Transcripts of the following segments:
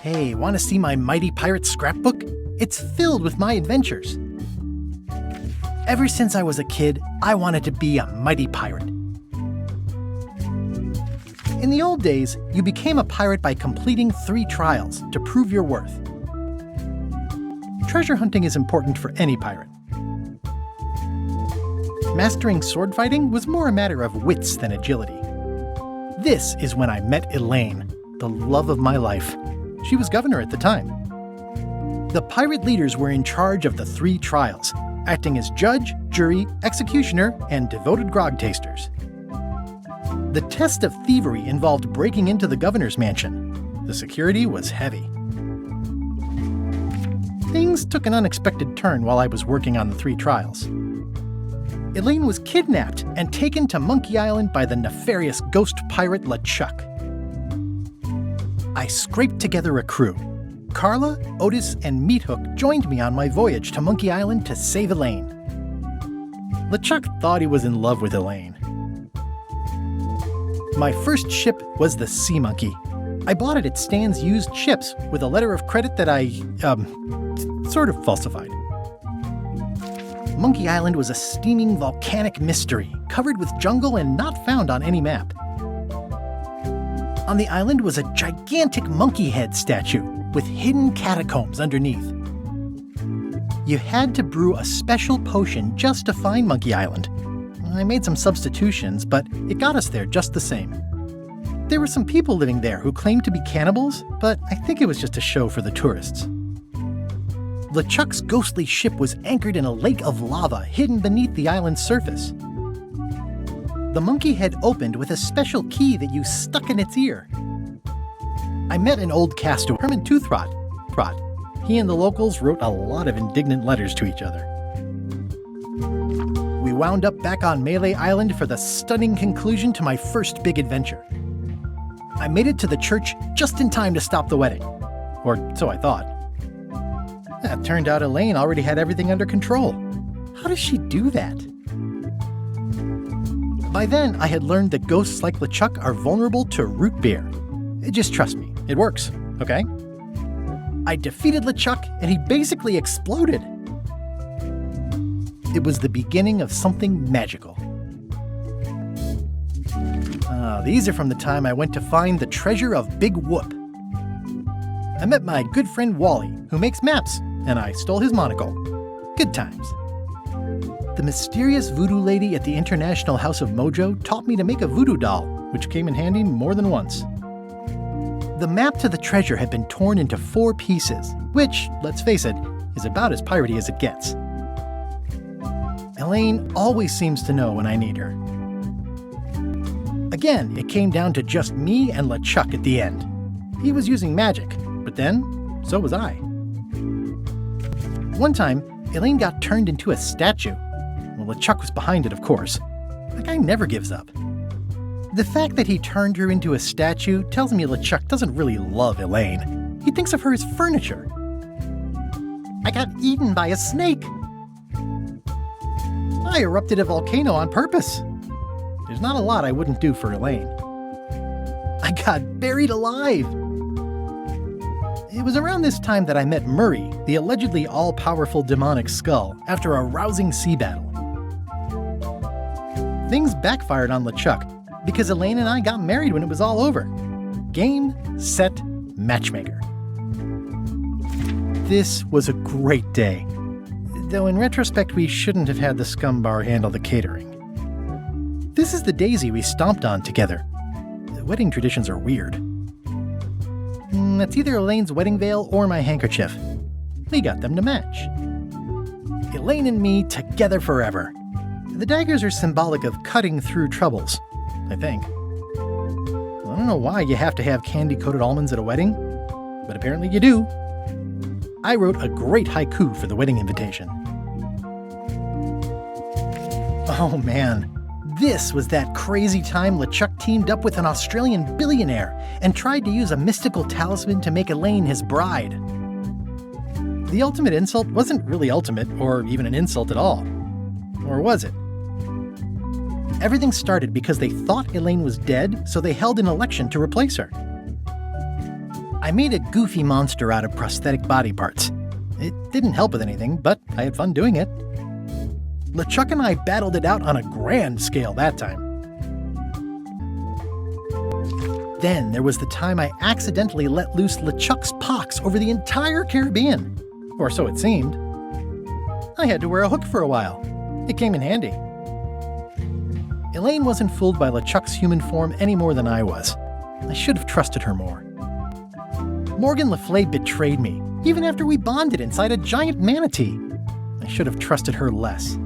Hey, want to see my mighty pirate scrapbook? It's filled with my adventures. Ever since I was a kid, I wanted to be a mighty pirate. In the old days, you became a pirate by completing 3 trials to prove your worth. Treasure hunting is important for any pirate. Mastering sword fighting was more a matter of wits than agility. This is when I met Elaine, the love of my life. She was governor at the time. The pirate leaders were in charge of the 3 trials, acting as judge, jury, executioner, and devoted grog tasters. The test of thievery involved breaking into the governor's mansion. The security was heavy. Things took an unexpected turn while I was working on the 3 trials. Elaine was kidnapped and taken to Monkey Island by the nefarious ghost pirate LeChuck. I scraped together a crew. Carla, Otis, and Meathook joined me on my voyage to Monkey Island to save Elaine. LeChuck thought he was in love with Elaine. My first ship was the Sea Monkey. I bought it at Stan's used ships with a letter of credit that I, sort of falsified. Monkey Island was a steaming volcanic mystery, covered with jungle and not found on any map. On the island was a gigantic monkey head statue with hidden catacombs underneath. You had to brew a special potion just to find Monkey Island. I made some substitutions, but it got us there just the same. There were some people living there who claimed to be cannibals, but I think it was just a show for the tourists. LeChuck's ghostly ship was anchored in a lake of lava hidden beneath the island's surface. The monkey head opened with a special key that you stuck in its ear. I met an old castaway, Herman Toothrot. He and the locals wrote a lot of indignant letters to each other. We wound up back on Melee Island for the stunning conclusion to my first big adventure. I made it to the church just in time to stop the wedding. Or so I thought. It turned out Elaine already had everything under control. How does she do that? By then, I had learned that ghosts like LeChuck are vulnerable to root beer. Just trust me, it works, okay? I defeated LeChuck, and he basically exploded. It was the beginning of something magical. These are from the time I went to find the treasure of Big Whoop. I met my good friend Wally, who makes maps, and I stole his monocle. Good times. The mysterious voodoo lady at the International House of Mojo taught me to make a voodoo doll, which came in handy more than once. The map to the treasure had been torn into 4 pieces, which, let's face it, is about as piratey as it gets. Elaine always seems to know when I need her. Again, it came down to just me and LeChuck at the end. He was using magic, but then, so was I. One time, Elaine got turned into a statue. Well, LeChuck was behind it, of course. The guy never gives up. The fact that he turned her into a statue tells me LeChuck doesn't really love Elaine. He thinks of her as furniture. I got eaten by a snake. I erupted a volcano on purpose. There's not a lot I wouldn't do for Elaine. I got buried alive. It was around this time that I met Murray, the allegedly all-powerful demonic skull, after a rousing sea battle. Things backfired on LeChuck because Elaine and I got married when it was all over. Game, set, matchmaker. This was a great day. Though in retrospect, we shouldn't have had the scum bar handle the catering. This is the daisy we stomped on together. The wedding traditions are weird. That's either Elaine's wedding veil or my handkerchief. We got them to match. Elaine and me together forever. The daggers are symbolic of cutting through troubles, I think. I don't know why you have to have candy-coated almonds at a wedding, but apparently you do. I wrote a great haiku for the wedding invitation. Oh man, this was that crazy time LeChuck teamed up with an Australian billionaire and tried to use a mystical talisman to make Elaine his bride. The ultimate insult wasn't really ultimate, or even an insult at all. Or was it? Everything started because they thought Elaine was dead, so they held an election to replace her. I made a goofy monster out of prosthetic body parts. It didn't help with anything, but I had fun doing it. LeChuck and I battled it out on a grand scale that time. Then there was the time I accidentally let loose LeChuck's pox over the entire Caribbean. Or so it seemed. I had to wear a hook for a while. It came in handy. Elaine wasn't fooled by LeChuck's human form any more than I was. I should have trusted her more. Morgan Le Fay betrayed me, even after we bonded inside a giant manatee. I should have trusted her less.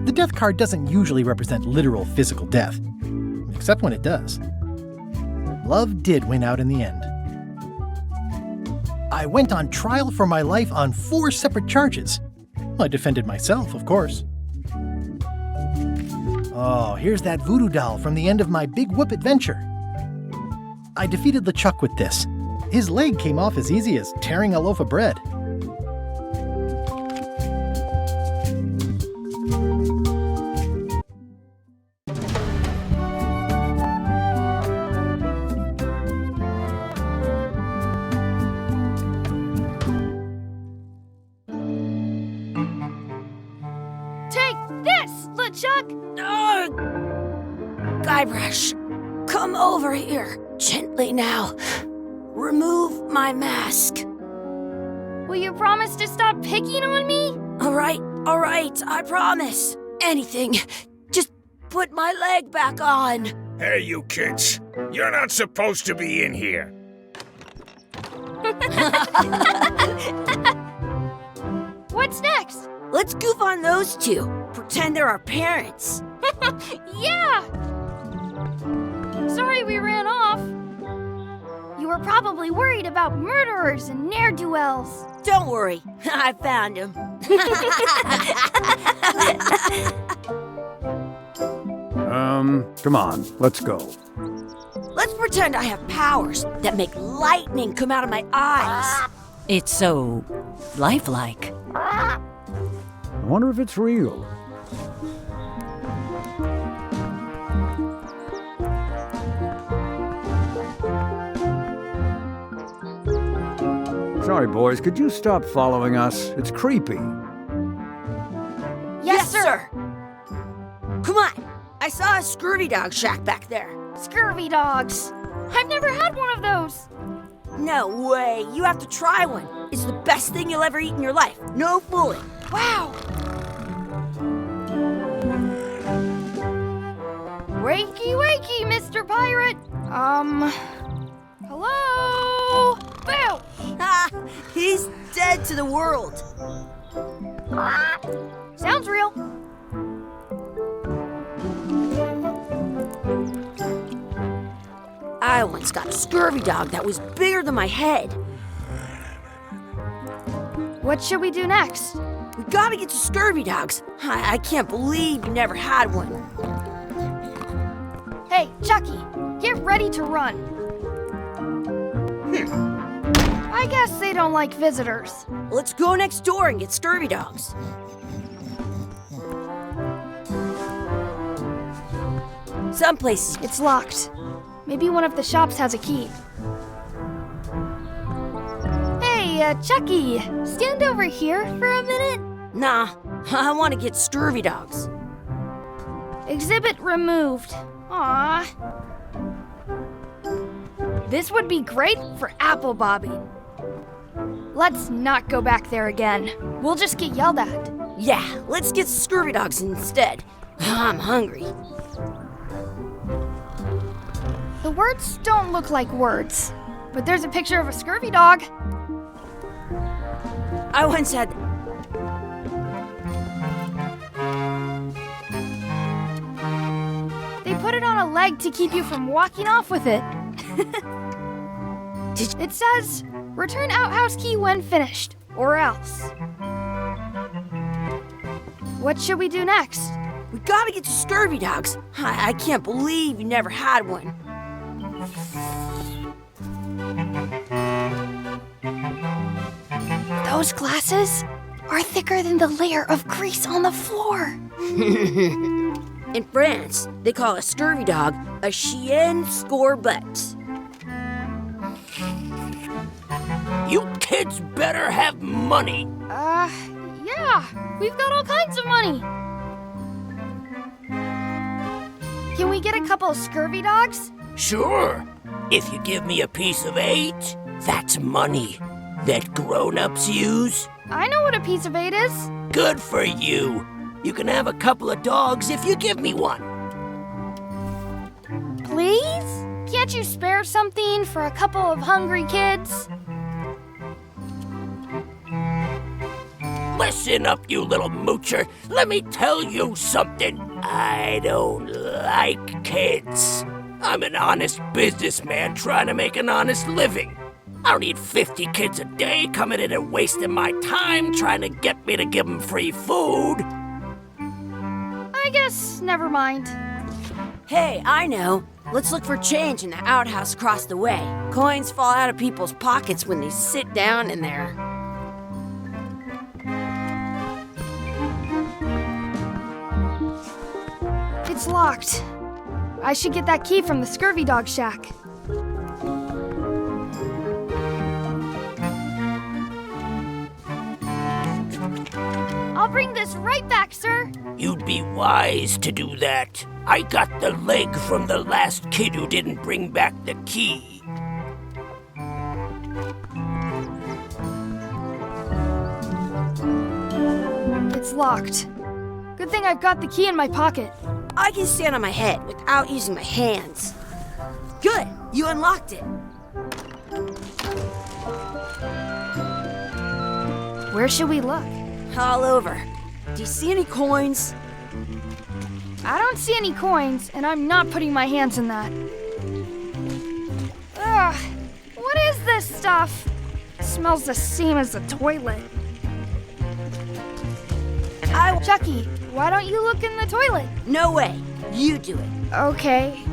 The death card doesn't usually represent literal physical death, except when it does. Love did win out in the end. I went on trial for my life on 4 separate charges. I defended myself, of course. Oh, here's that voodoo doll from the end of my Big Whoop adventure. I defeated LeChuck with this. His leg came off as easy as tearing a loaf of bread. Take this, LeChuck! Guybrush, come over here, gently now. Remove my mask. Will you promise to stop picking on me? All right, I promise. Anything. Just put my leg back on. Hey, you kids. You're not supposed to be in here. What's next? Let's goof on those two. Pretend they're our parents. Yeah! Sorry we ran off. You were probably worried about murderers and ne'er-do-wells. Don't worry, I found him. Come on, let's go. Let's pretend I have powers that make lightning come out of my eyes. It's so lifelike. I wonder if it's real. Sorry, boys, could you stop following us? It's creepy. Yes, sir. Come on, I saw a scurvy dog shack back there. Scurvy dogs. I've never had one of those. No way, you have to try one. It's the best thing you'll ever eat in your life. No fooling. Wow. Wakey, wakey, Mr. Pirate. Hello? Boo! Ah, he's dead to the world. Sounds real. I once got a scurvy dog that was bigger than my head. What should we do next? We gotta get to scurvy dogs. I can't believe you never had one. Hey, Chucky, get ready to run. I guess they don't like visitors. Let's go next door and get scurvy dogs. Some places It's locked. Maybe one of the shops has a key. Hey, Chucky, stand over here for a minute. Nah, I want to get scurvy dogs. Exhibit removed. Aww. This would be great for apple bobbing. Let's not go back there again. We'll just get yelled at. Yeah, let's get scurvy dogs instead. I'm hungry. The words don't look like words, but there's a picture of a scurvy dog. I once had... They put it on a leg to keep you from walking off with it. It says, return outhouse key when finished, or else. What should we do next? We gotta get to scurvy dogs. I can't believe you never had one. Those glasses are thicker than the layer of grease on the floor. In France, they call a scurvy dog a chien scorbut. You kids better have money. Yeah. We've got all kinds of money. Can we get a couple scurvy dogs? Sure. If you give me a piece of 8, that's money that grown-ups use. I know what a piece of 8 is. Good for you. You can have a couple of dogs if you give me one. Please? Can't you spare something for a couple of hungry kids? Listen up, you little moocher. Let me tell you something. I don't like kids. I'm an honest businessman trying to make an honest living. I don't need 50 kids a day coming in and wasting my time trying to get me to give them free food. I guess never mind. Hey, I know. Let's look for change in the outhouse across the way. Coins fall out of people's pockets when they sit down in there. It's locked. I should get that key from the scurvy dog shack. I'll bring this right back, sir. You'd be wise to do that. I got the leg from the last kid who didn't bring back the key. It's locked. Good thing I've got the key in my pocket. I can stand on my head without using my hands. Good, you unlocked it. Where should we look? All over. Do you see any coins? I don't see any coins, and I'm not putting my hands in that. Ugh, what is this stuff? It smells the same as the toilet. Chucky, why don't you look in the toilet? No way. You do it. Okay.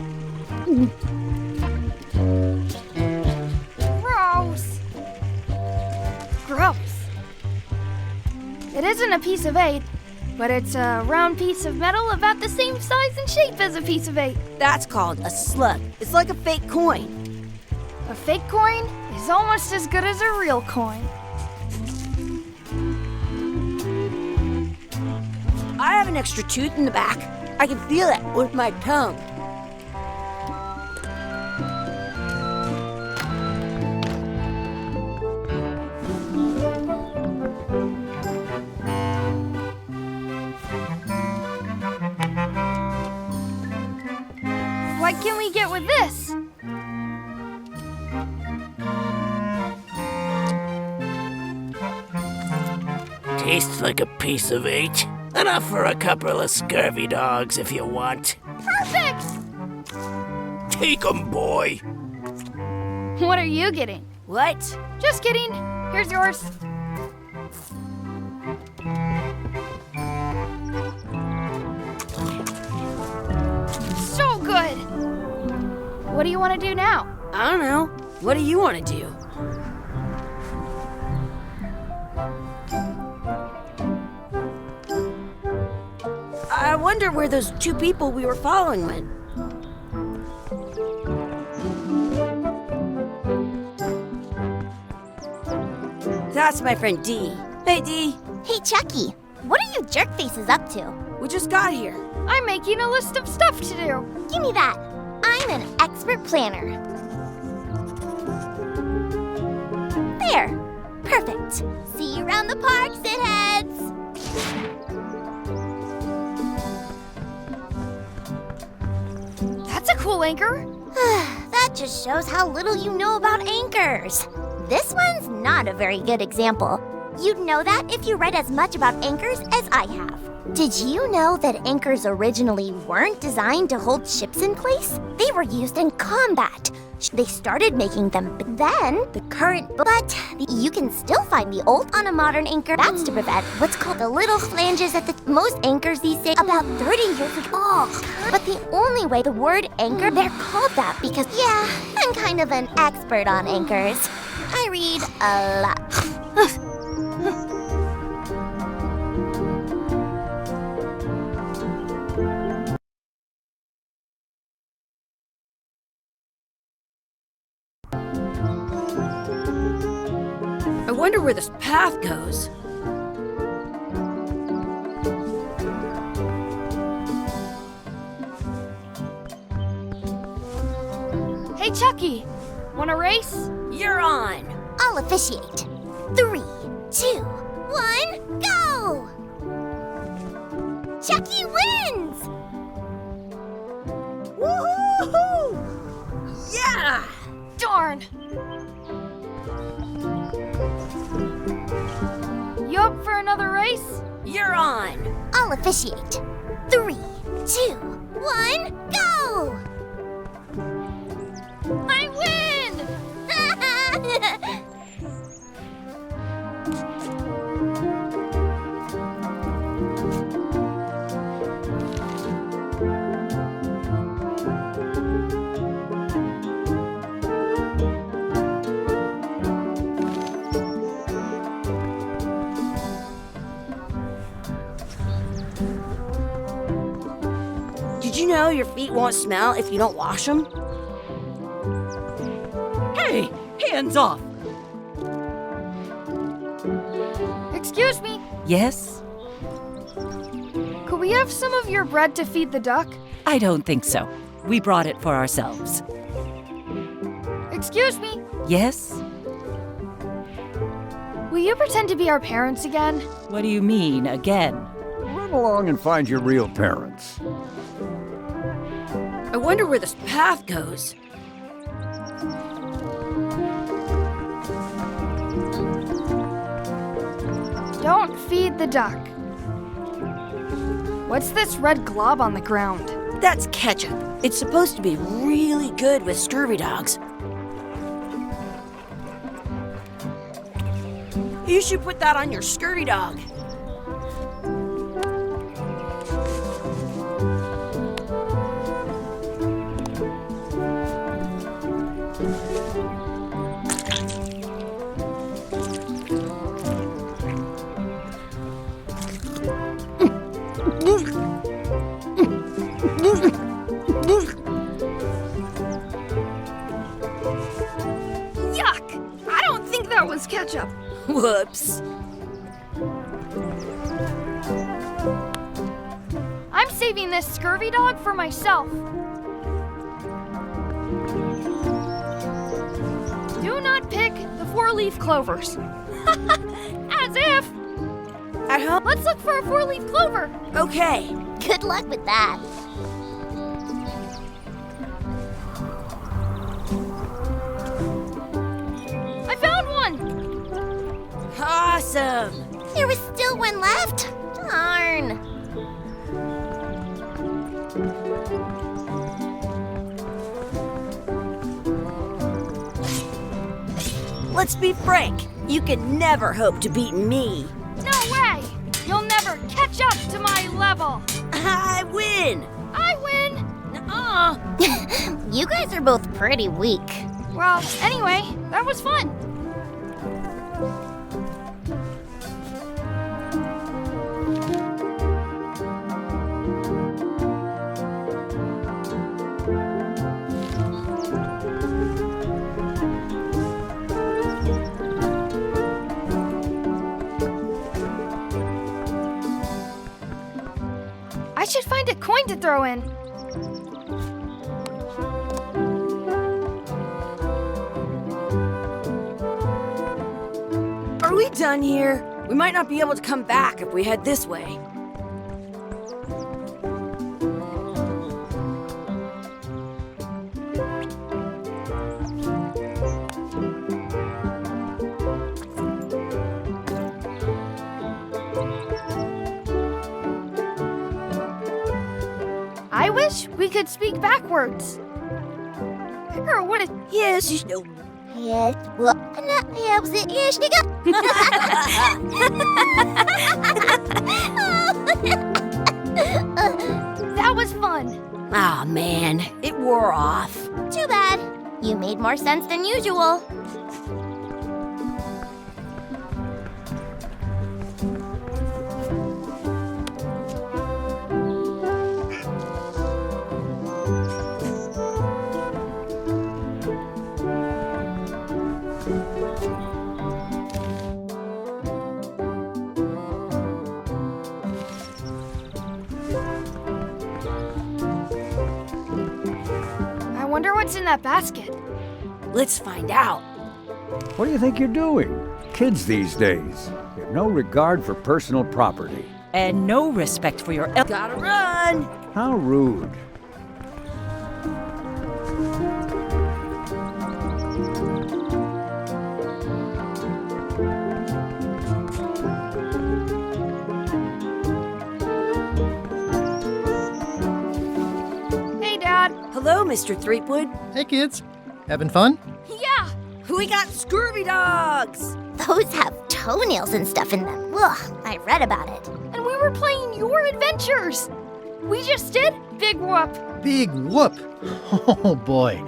Gross. Gross. It isn't a piece of 8, but it's a round piece of metal about the same size and shape as a piece of 8. That's called a slug. It's like a fake coin. A fake coin is almost as good as a real coin. I have an extra tooth in the back. I can feel it with my tongue. What can we get with this? Tastes like a piece of 8. Enough for a couple of scurvy dogs if you want. Perfect! Take 'em, boy. What are you getting? What? Just kidding. Here's yours. So good! What do you want to do now? I don't know. What do you want to do? I wonder where those 2 people we were following went. That's my friend Dee. Hey, Dee. Hey, Chucky, what are you jerk faces up to? We just got here. I'm making a list of stuff to do. Give me that. I'm an expert planner. There. Perfect. See you around the park, shitheads. That's a cool anchor. That just shows how little you know about anchors. This one's not a very good example. You'd know that if you read as much about anchors as I have. Did you know that anchors originally weren't designed to hold ships in place? They were used in combat. They started making them then, the current, but you can still find the old on a modern anchor. That's to prevent what's called the little flanges at the most anchors these days about 30 years ago. Oh, but the only way the word anchor, they're called that because, yeah, I'm kind of an expert on anchors. I read a lot. wonder where this path goes. Hey, Chucky, wanna race? You're on. I'll officiate. 3, 2, 1, go! Chucky wins! Woohoo! Yeah! Darn! You up for another race? You're on. I'll officiate. 3, 2, 1, go! I win! Did you know your feet won't smell if you don't wash them? Hey, hands off! Excuse me, Yes? could we have some of your bread to feed the duck? I don't think so. We brought it for ourselves. Excuse me, Yes? will you pretend to be our parents again? What do you mean, again? Run along and find your real parents. I wonder where this path goes. Don't feed the duck. What's this red glob on the ground? That's ketchup. It's supposed to be really good with scurvy dogs. You should put that on your scurvy dog. Yuck! I don't think that was ketchup. Whoops. I'm saving this scurvy dog for myself. Do not pick the 4-leaf clovers. As if! At home? Let's look for a 4-leaf clover. Okay. Good luck with that. I found one! Awesome. There was still one left. Darn. Let's be frank. You can never hope to beat me. No way! You'll never catch up to my level. I win. I win! Nuh-uh. You guys are both pretty weak. Well, anyway, that was fun. I should find a coin to throw in. Are we done here? We might not be able to come back if we head this way. I wish we could speak backwards. Or what if... Yes, you know. Yes, well, yes, yes, you go. That was fun. Aw, man. It wore off. Too bad. You made more sense than usual. What's in that basket? Let's find out. What do you think you're doing? Kids these days have no regard for personal property. And no respect for your Gotta run! How rude. Hey, Dad. Hello, Mr. Threepwood. Hey, kids. Having fun? Yeah. We got scurvy dogs! Those have toenails and stuff in them. Ugh, I read about it. And we were playing your adventures. We just did Big Whoop. Big whoop. Oh, boy.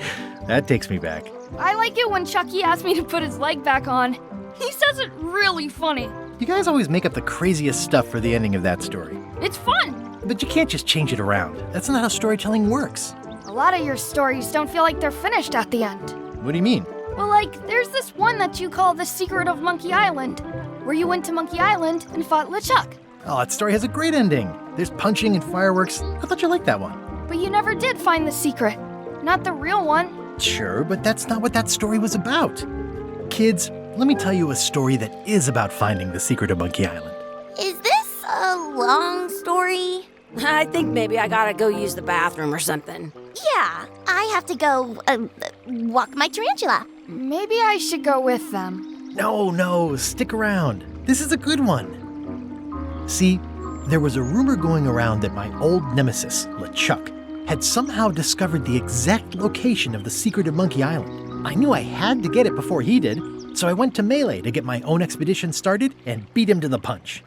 That takes me back. I like it when Chucky asks me to put his leg back on. He says it really funny. You guys always make up the craziest stuff for the ending of that story. It's fun. But you can't just change it around. That's not how storytelling works. A lot of your stories don't feel like they're finished at the end. What do you mean? Well, like, there's this one that you call The Secret of Monkey Island, where you went to Monkey Island and fought LeChuck. Oh, that story has a great ending. There's punching and fireworks. I thought you liked that one. But you never did find the secret. Not the real one. Sure, but that's not what that story was about. Kids, let me tell you a story that is about finding the secret of Monkey Island. Is this a long story? I think maybe I gotta go use the bathroom or something. Yeah, I have to go walk my tarantula. Maybe I should go with them. No, stick around. This is a good one. See, there was a rumor going around that my old nemesis, LeChuck, had somehow discovered the exact location of the secret of Monkey Island. I knew I had to get it before he did, so I went to Melee to get my own expedition started and beat him to the punch.